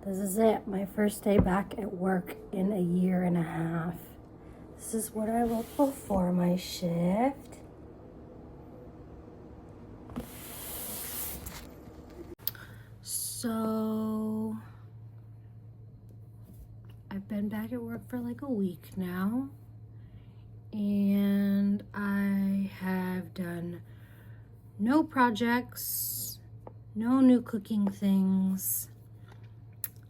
This is it, my first day back at work in a year and a half. This is what I look before my shift. So, I've been back at work for like a week now, and I have done no projects, no new cooking things.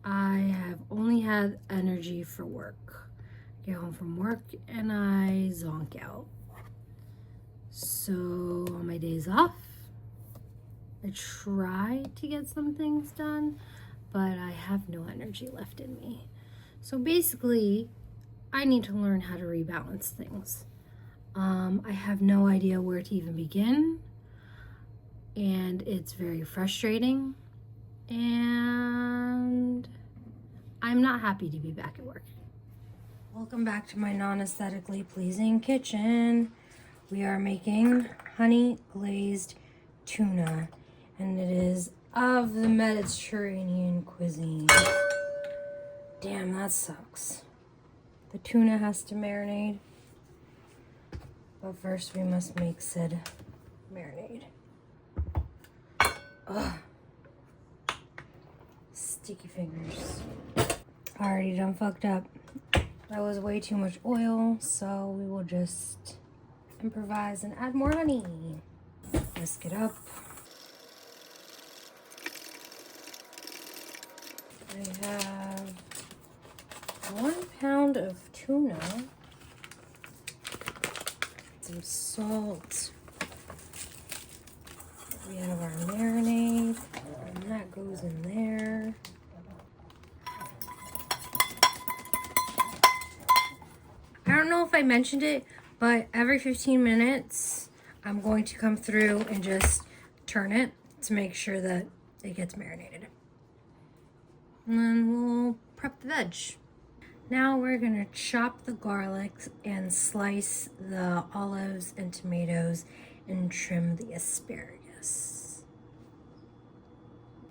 I have only had energy for work. Get home from work and I zonk out. So on my days off, I try to get some things done, but I have no energy left in me. So basically, I need to learn how to rebalance things. I have no idea where to even begin, and it's very frustrating, and I'm not happy to be back at work. Welcome back to my non-aesthetically pleasing kitchen. We are making honey glazed tuna, and it is of the Mediterranean cuisine. Damn, that sucks. The tuna has to marinate, but first we must make said marinade. Ugh. Sticky fingers. Already done fucked up. That was way too much oil, so we will just improvise and add more honey. Whisk it up. I have 1 pound of tuna, some salt. We have our marinade, and that goes in there. I don't know if I mentioned it, but every 15 minutes, I'm going to come through and just turn it to make sure that it gets marinated. And then we'll prep the veg. Now we're gonna chop the garlic and slice the olives and tomatoes and trim the asparagus.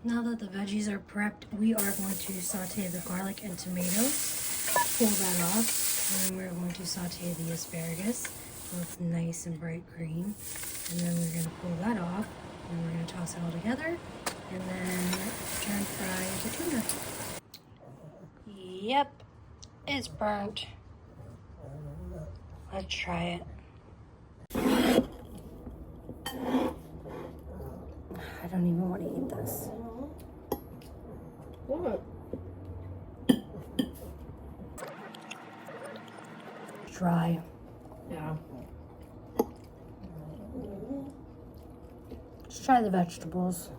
Now that the veggies are prepped, we are going to saute the garlic and tomatoes, pull that off, and then we're going to saute the asparagus so it's nice and bright green. And then we're gonna pull that off, and we're gonna toss it all together, and then turn fry the tuna. Yep, it's burnt. Let's try it. I don't even want to eat this. What? Dry. Yeah. Let's try the vegetables.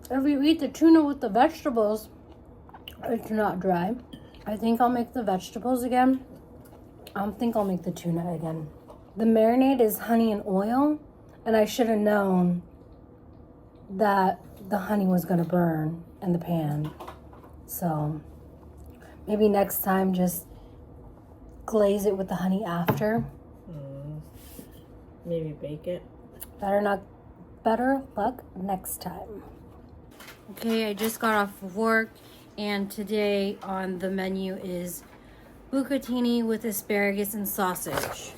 If you eat the tuna with the vegetables, it's not dry. I think I'll make the vegetables again. I don't think I'll make the tuna again. The marinade is honey and oil, and I should have known that the honey was gonna burn in the pan. So maybe next time just glaze it with the honey after. Maybe bake it. Better luck next time. Okay, I just got off of work, and today on the menu is bucatini with asparagus and sausage.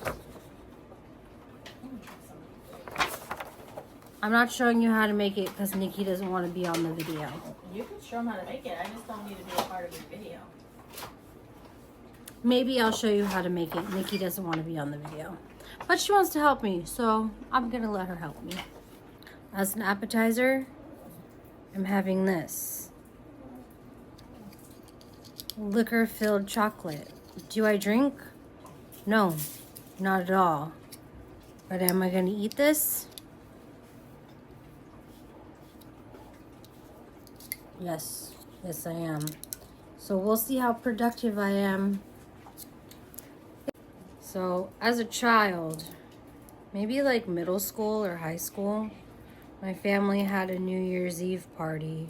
I'm not showing you how to make it because Nikki doesn't want to be on the video. You can show them how to make it. I just don't need to be a part of your video. Maybe I'll show you how to make it. Nikki doesn't want to be on the video. But she wants to help me, so I'm going to let her help me. As an appetizer, I'm having this. Liquor-filled chocolate. Do I drink? No, not at all. But am I going to eat this? Yes, I am. So we'll see how productive I am. So as a child, maybe like middle school or high school, my family had a New Year's Eve party,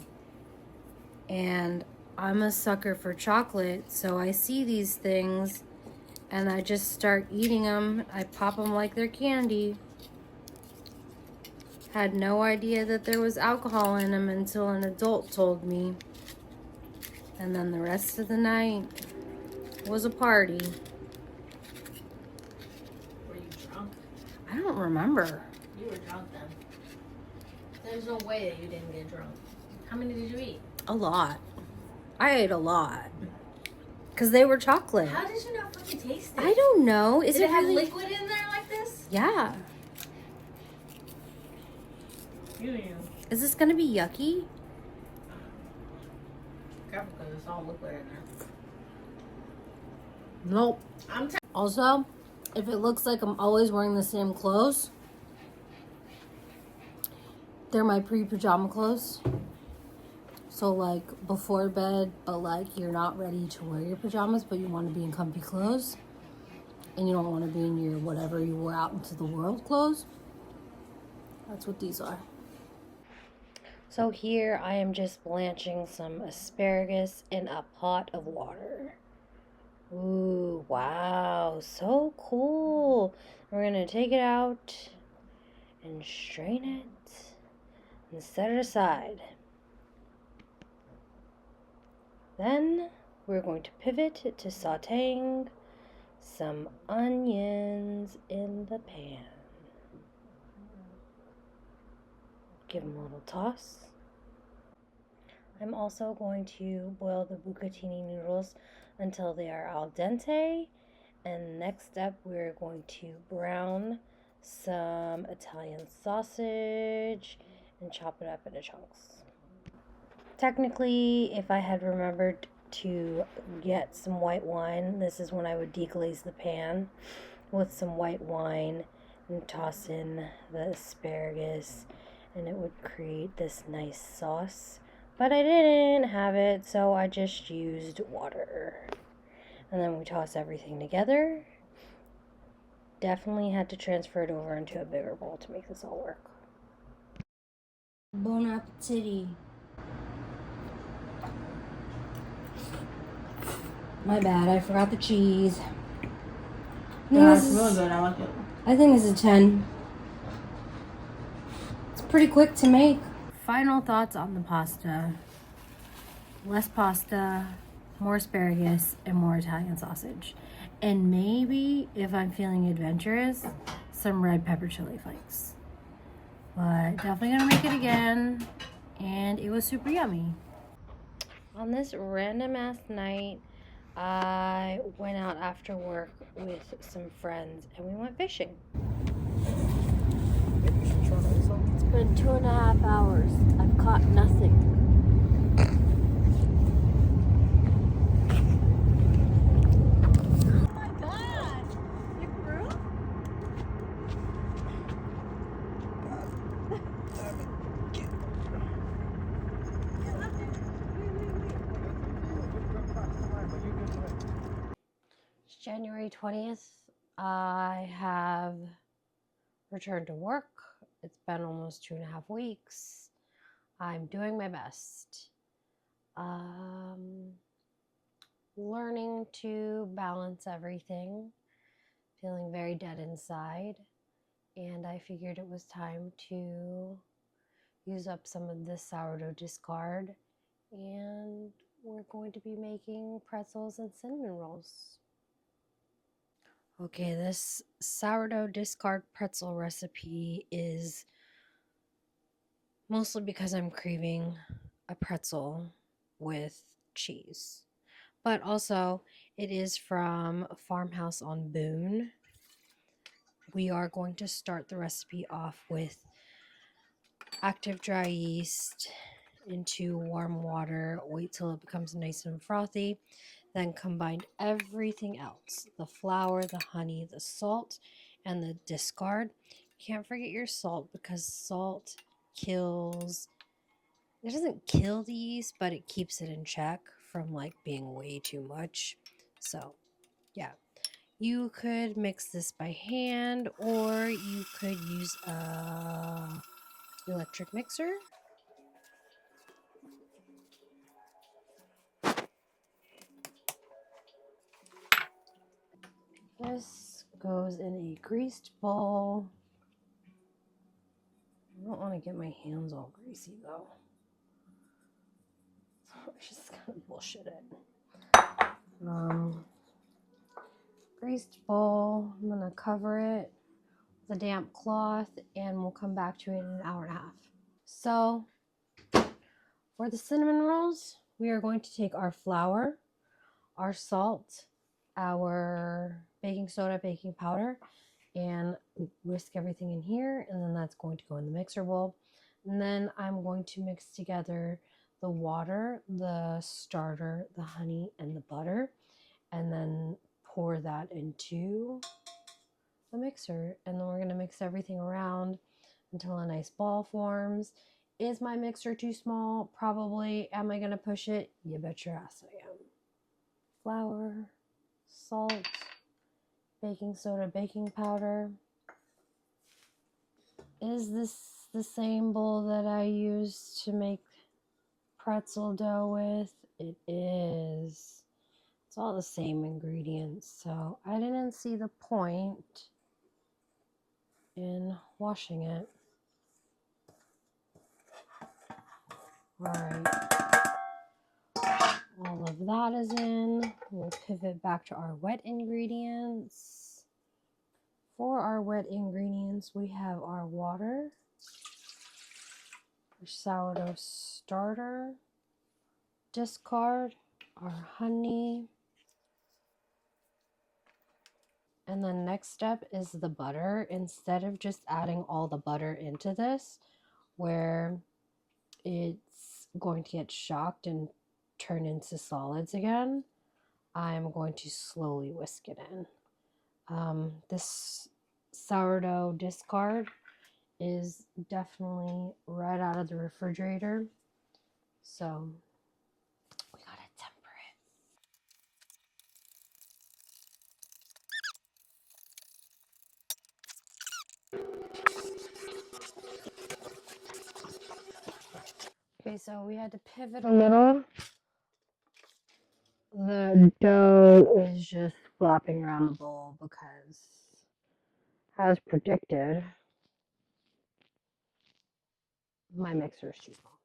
and I'm a sucker for chocolate, so I see these things and I just start eating them. I pop them like they're candy. Had no idea that there was alcohol in them until an adult told me. And then the rest of the night was a party. Were you drunk? I don't remember. You were drunk then. There's no way that you didn't get drunk. How many did you eat? A lot. I ate a lot. Because they were chocolate. How did you not fucking taste it? I don't know. Is Did it have really... liquid in there like this? Yeah. You. Is this going to be yucky? Careful, because it's all liquid in there. Nope. I'm Also, if it looks like I'm always wearing the same clothes, they're my pre-pajama clothes. So like before bed, but like you're not ready to wear your pajamas, but you want to be in comfy clothes. And you don't want to be in your whatever you wore out into the world clothes. That's what these are. So here I am just blanching some asparagus in a pot of water. Ooh, wow, so cool. We're gonna take it out and strain it and set it aside. Then we're going to pivot to sauteing some onions in the pan. Give them a little toss. I'm also going to boil the bucatini noodles until they are al dente. And next up, we're going to brown some Italian sausage and chop it up into chunks. Technically, if I had remembered to get some white wine, this is when I would deglaze the pan with some white wine and toss in the asparagus, and it would create this nice sauce. But I didn't have it, so I just used water. And then we toss everything together. Definitely had to transfer it over into a bigger bowl to make this all work. Bon appetit. My bad, I forgot the cheese. Yeah, it's really good. I like it. I think this is a 10. It's pretty quick to make. Final thoughts on the pasta. Less pasta, more asparagus, and more Italian sausage. And maybe, if I'm feeling adventurous, some red pepper chili flakes. But definitely gonna make it again. And it was super yummy. On this random ass night, I went out after work with some friends and we went fishing. It's been 2.5 hours. I've caught nothing. Oh my god! You grew? It's January 20th. I have returned to work. It's been almost 2.5 weeks. I'm doing my best. Learning to balance everything. Feeling very dead inside. And I figured it was time to use up some of this sourdough discard. And we're going to be making pretzels and cinnamon rolls. Okay, this sourdough discard pretzel recipe is mostly because I'm craving a pretzel with cheese. But also, it is from Farmhouse on Boone. We are going to start the recipe off with active dry yeast into warm water. Wait till it becomes nice and frothy. Then combine everything else. The flour, the honey, the salt, and the discard. Can't forget your salt because salt kills... It doesn't kill the yeast, but it keeps it in check from like being way too much. So, yeah. You could mix this by hand or you could use a electric mixer. This goes in a greased bowl. I don't want to get my hands all greasy though. So I'm just gonna bullshit it. Greased bowl. I'm gonna cover it with a damp cloth and we'll come back to it in an hour and a half. So for the cinnamon rolls, we are going to take our flour, our salt, our baking soda, baking powder, and whisk everything in here, and then that's going to go in the mixer bowl. And then I'm going to mix together the water, the starter, the honey, and the butter, and then pour that into the mixer. And then we're going to mix everything around until a nice ball forms. Is my mixer too small? Probably. Am I going to push it? You bet your ass I am. Flour, salt, baking soda, baking powder. Is this the same bowl that I used to make pretzel dough with? It is. It's all the same ingredients, so I didn't see the point in washing it. Alright. All of that is in. We'll pivot back to our wet ingredients. For our wet ingredients, we have our water, our sourdough starter, discard, our honey, and the next step is the butter. Instead of just adding all the butter into this, where it's going to get shocked and turn into solids again, I'm going to slowly whisk it in. This sourdough discard is definitely right out of the refrigerator, so we gotta temper it. Okay, so we had to pivot a little. The dough is just flopping around the bowl because, as predicted, my mixer is too small.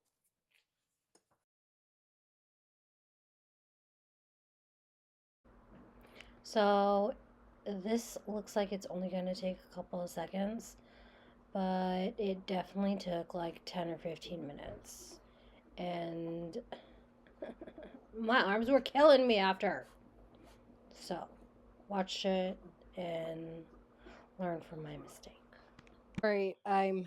So this looks like it's only going to take a couple of seconds, but it definitely took like 10 or 15 minutes. And my arms were killing me after. So watch it and learn from my mistake. All right, I'm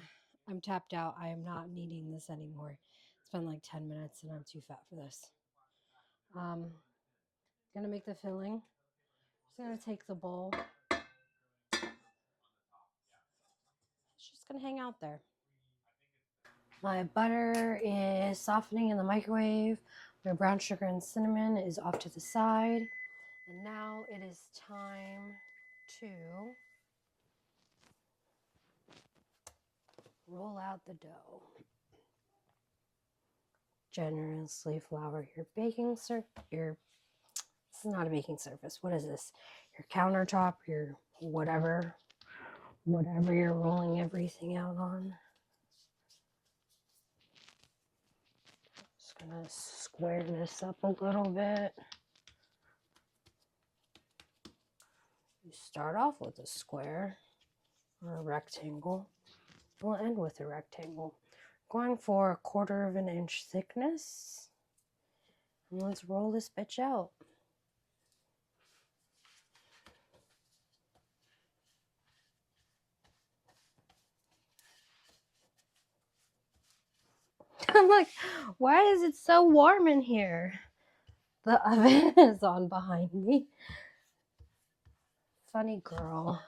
tapped out. I am not needing this anymore. It's been like 10 minutes and I'm too fat for this. Gonna make the filling. Just gonna take the bowl. It's just gonna hang out there. My butter is softening in the microwave. My brown sugar and cinnamon is off to the side. And now it is time to roll out the dough. Generously flour your baking surface. This is not a baking surface. What is this? Your countertop, your whatever you're rolling everything out on. Just gonna square this up a little bit. You start off with a square or a rectangle. We'll end with a rectangle. Going for 1/4 of an inch thickness. And let's roll this bitch out. I'm like, why is it so warm in here? The oven is on behind me. Funny girl.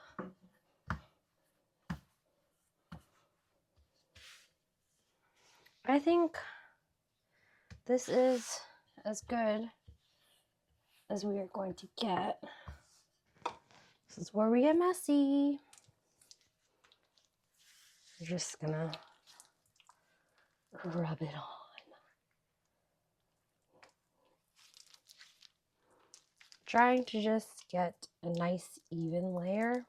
I think this is as good as we are going to get. This is where we get messy. We're just gonna rub it on. Trying to just get a nice even layer.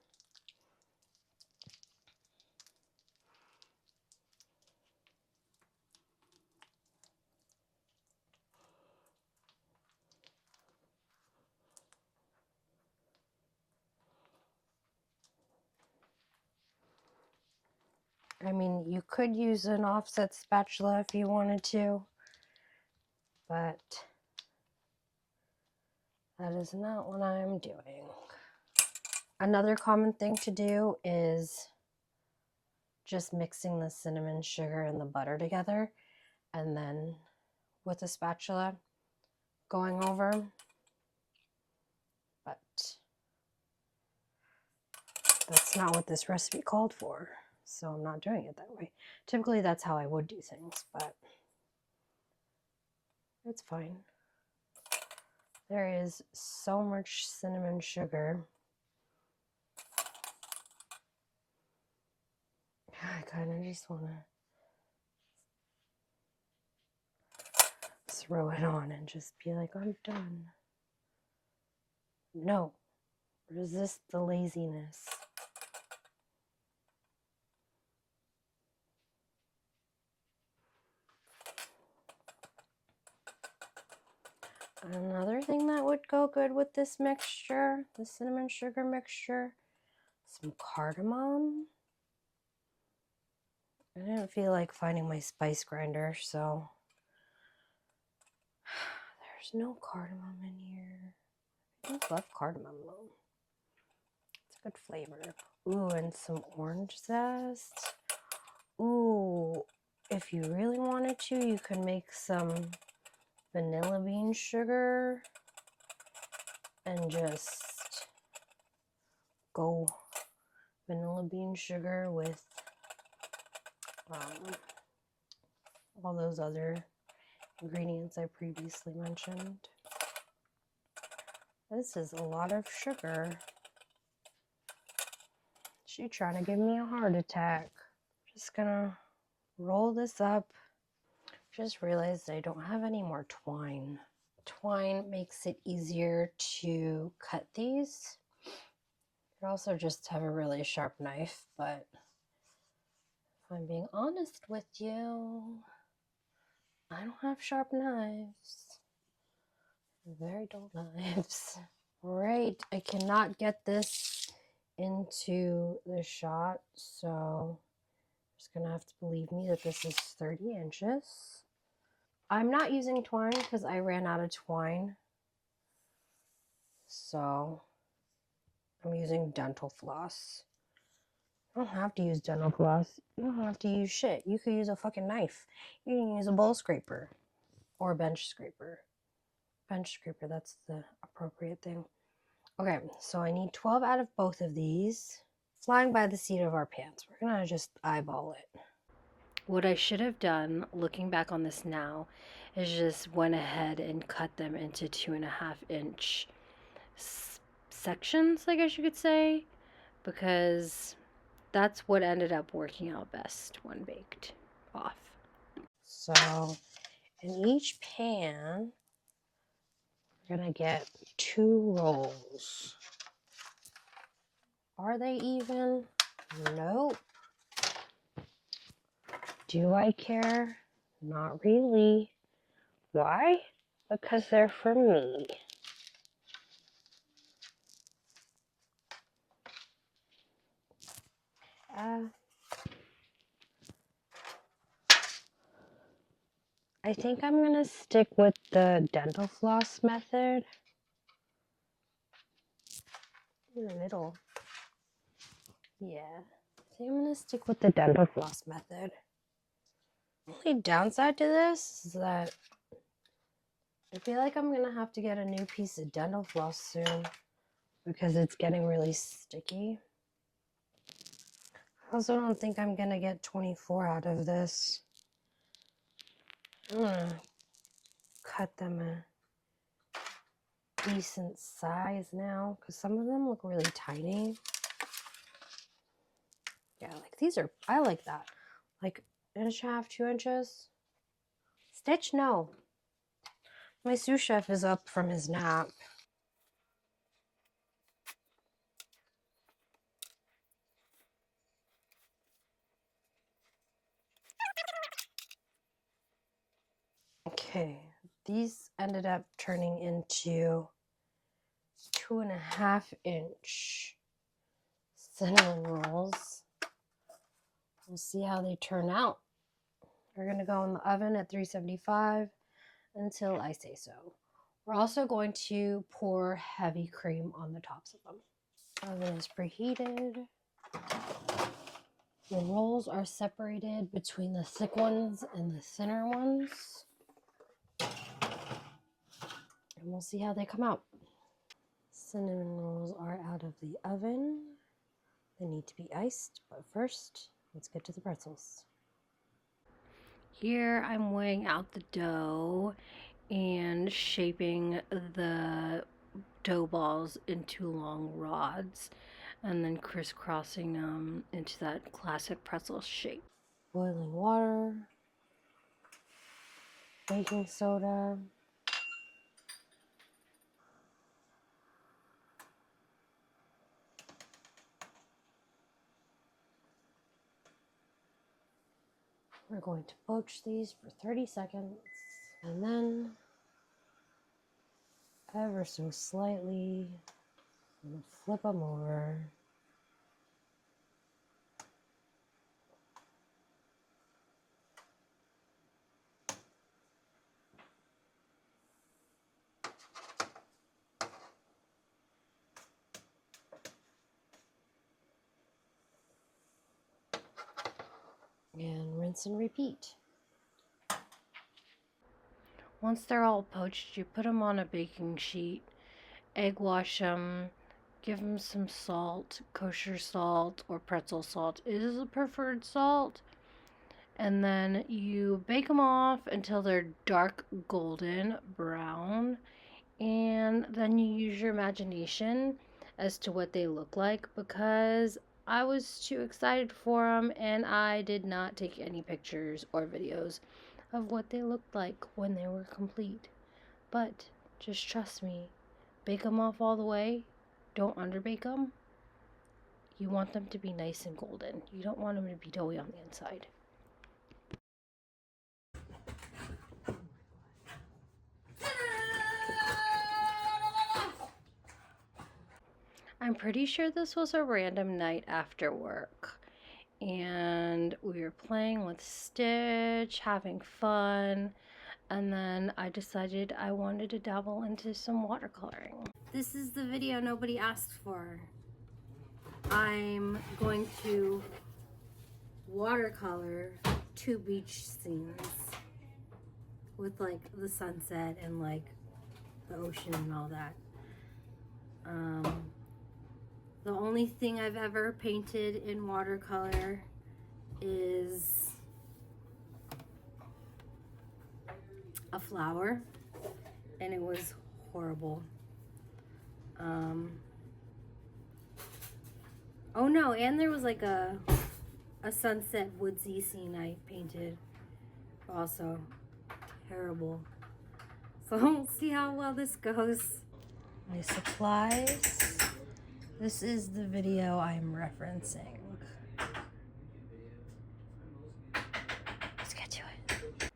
I mean, you could use an offset spatula if you wanted to, but that is not what I'm doing. Another common thing to do is just mixing the cinnamon sugar and the butter together, and then with a spatula going over. But that's not what this recipe called for, so I'm not doing it that way. Typically that's how I would do things, but it's fine. There is so much cinnamon sugar. I kind of just want to throw it on and just be like, I'm done. No, resist the laziness. Another thing that would go good with this mixture, the cinnamon sugar mixture, some cardamom. I didn't feel like finding my spice grinder, so there's no cardamom in here. I do love cardamom though. It's a good flavor. Ooh, and some orange zest. Ooh, if you really wanted to, you could make some vanilla bean sugar and just go vanilla bean sugar with all those other ingredients I previously mentioned. This is a lot of sugar. She trying to give me a heart attack. Just gonna roll this up. Just realized I don't have any more twine. Twine makes it easier to cut these. You also just have a really sharp knife, but if I'm being honest with you, I don't have sharp knives. Very dull knives. Right, I cannot get this into the shot, so you're just gonna have to believe me that this is 30 inches. I'm not using twine because I ran out of twine, so I'm using dental floss. You don't have to use dental floss. You don't have to use shit. You could use a fucking knife. You can use a bowl scraper or a bench scraper. Bench scraper, that's the appropriate thing. Okay, so I need 12 out of both of these. Flying by the seat of our pants. We're gonna just eyeball it. What I should have done, looking back on this now, is just went ahead and cut them into 2.5 inch sections, I guess you could say, because that's what ended up working out best when baked off. So in each pan, we're gonna get 2 rolls. Are they even? Nope. Do I care? Not really. Why? Because they're for me. I think I'm gonna stick with the dental floss method. In the middle. Yeah. I think I'm gonna stick with the dental floss method. The only downside to this is that I feel like I'm gonna have to get a new piece of dental floss soon because it's getting really sticky. I also don't think I'm gonna get 24 out of this. I'm gonna cut them a decent size now because some of them look really tiny. Yeah, like these are, I like that. Like 1.5, 2 inches. Stitch, no. My sous chef is up from his nap. Okay, these ended up turning into 2.5 inch cinnamon rolls. We'll see how they turn out. They're going to go in the oven at 375 until I say so. We're also going to pour heavy cream on the tops of them. Oven is preheated. The rolls are separated between the thick ones and the thinner ones. And we'll see how they come out. Cinnamon rolls are out of the oven. They need to be iced, but first, let's get to the pretzels. Here I'm weighing out the dough and shaping the dough balls into long rods and then crisscrossing them into that classic pretzel shape. Boiling water, baking soda, we're going to poach these for 30 seconds and then ever so slightly I'm going to flip them over. And rinse and repeat. Once they're all poached, you put them on a baking sheet, egg wash them, give them some salt, kosher salt or pretzel salt is the preferred salt. And then you bake them off until they're dark golden brown. And then you use your imagination as to what they look like, because I was too excited for them and I did not take any pictures or videos of what they looked like when they were complete. But just trust me, bake them off all the way. Don't underbake them. You want them to be nice and golden. You don't want them to be doughy on the inside. I'm pretty sure this was a random night after work. And we were playing with Stitch, having fun. And then I decided I wanted to dabble into some watercoloring. This is the video nobody asked for. I'm going to watercolor 2 beach scenes with like the sunset and like the ocean and all that. The only thing I've ever painted in watercolor is a flower, and it was horrible. Oh no, and there was like a sunset woodsy scene I painted, also terrible. So we'll see how well this goes. My supplies. This is the video I'm referencing. Let's get to it.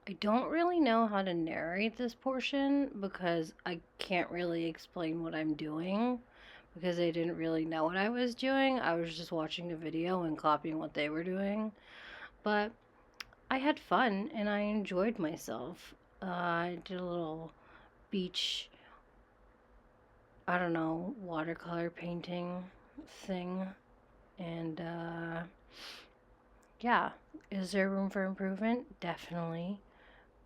I don't really know how to narrate this portion because I can't really explain what I'm doing, because I didn't really know what I was doing. I was just watching the video and copying what they were doing. But I had fun and I enjoyed myself. I did a little beach, I don't know, watercolor painting thing. And yeah, is there room for improvement? Definitely.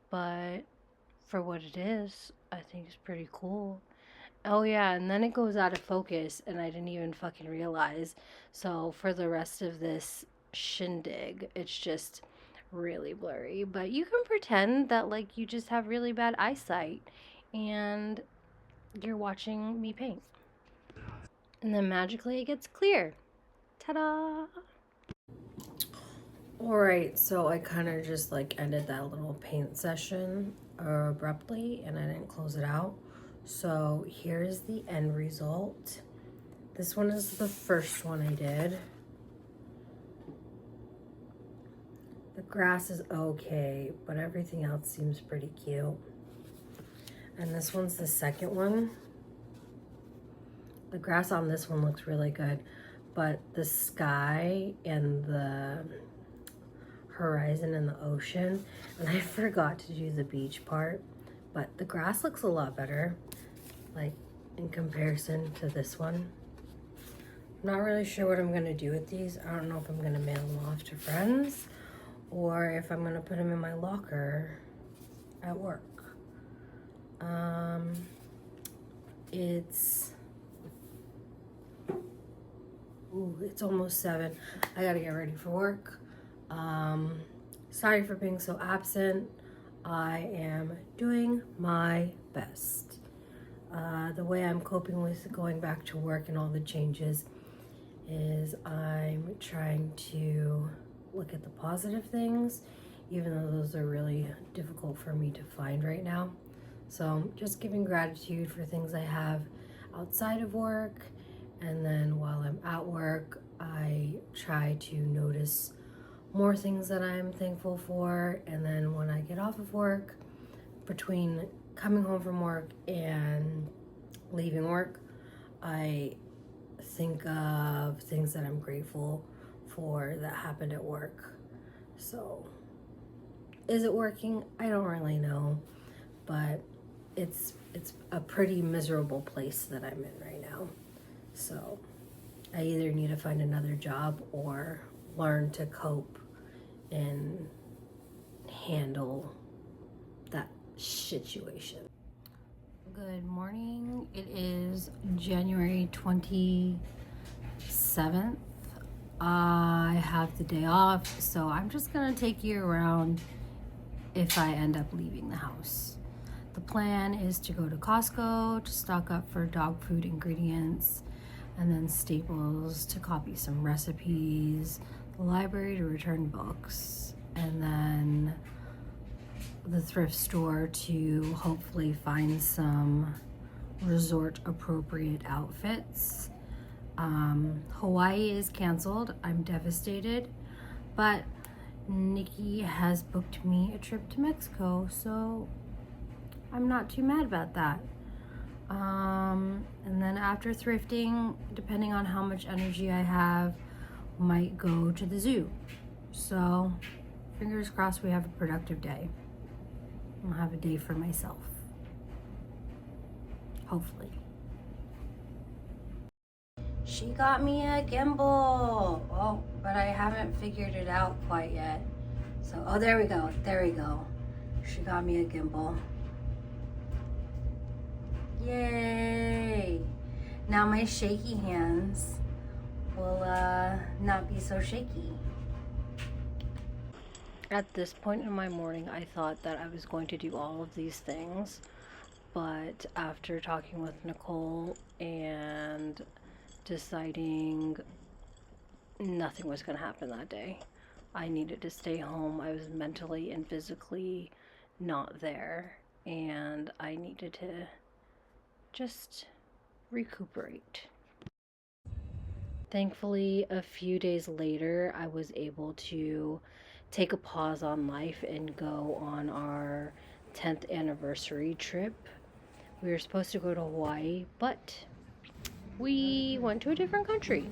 But for what it is, I think it's pretty cool. Oh yeah, and then it goes out of focus and I didn't even fucking realize. So for the rest of this shindig, it's just really blurry. But you can pretend that like you just have really bad eyesight and you're watching me paint. And then magically it gets clear. Ta-da! Alright, so I kind of just like ended that little paint session abruptly and I didn't close it out. So here's the end result. This one is the first one I did. The grass is okay, but everything else seems pretty cute. And this one's the second one. The grass on this one looks really good, but the sky and the horizon and the ocean, and I forgot to do the beach part, but the grass looks a lot better, like in comparison to this one. I'm not really sure what I'm gonna do with these. I don't know if I'm gonna mail them off to friends or if I'm gonna put them in my locker at work. It's almost 7. I gotta get ready for work. Sorry for being so absent. I am doing my best. The way I'm coping with going back to work and all the changes is I'm trying to look at the positive things, even though those are really difficult for me to find right now. So just giving gratitude for things I have outside of work, and then while I'm at work, I try to notice more things that I'm thankful for, and then when I get off of work, between coming home from work and leaving work, I think of things that I'm grateful for that happened at work. So is it working? I don't really know, but it's a pretty miserable place that I'm in right now. So I either need to find another job or learn to cope and handle that situation. Good morning. It is January 27th. I have the day off, so I'm just gonna take you around if I end up leaving the house. The plan is to go to Costco to stock up for dog food ingredients, and then Staples to copy some recipes, the library to return books, and then the thrift store to hopefully find some resort appropriate outfits. Hawaii is canceled. I'm devastated, but Nikki has booked me a trip to Mexico, so I'm not too mad about that. And then after thrifting, depending on how much energy I have, might go to the zoo. So fingers crossed we have a productive day. I'll have a day for myself. Hopefully. She got me a gimbal. Oh, but I haven't figured it out quite yet. So, oh, there we go. There we go. She got me a gimbal. Yay! Now my shaky hands will not be so shaky. At this point in my morning, I thought that I was going to do all of these things, but after talking with Nicole and deciding nothing was going to happen that day, I needed to stay home. I was mentally and physically not there, and I needed to just recuperate. Thankfully, a few days later, I was able to take a pause on life and go on our 10th anniversary trip. We were supposed to go to Hawaii, but we went to a different country.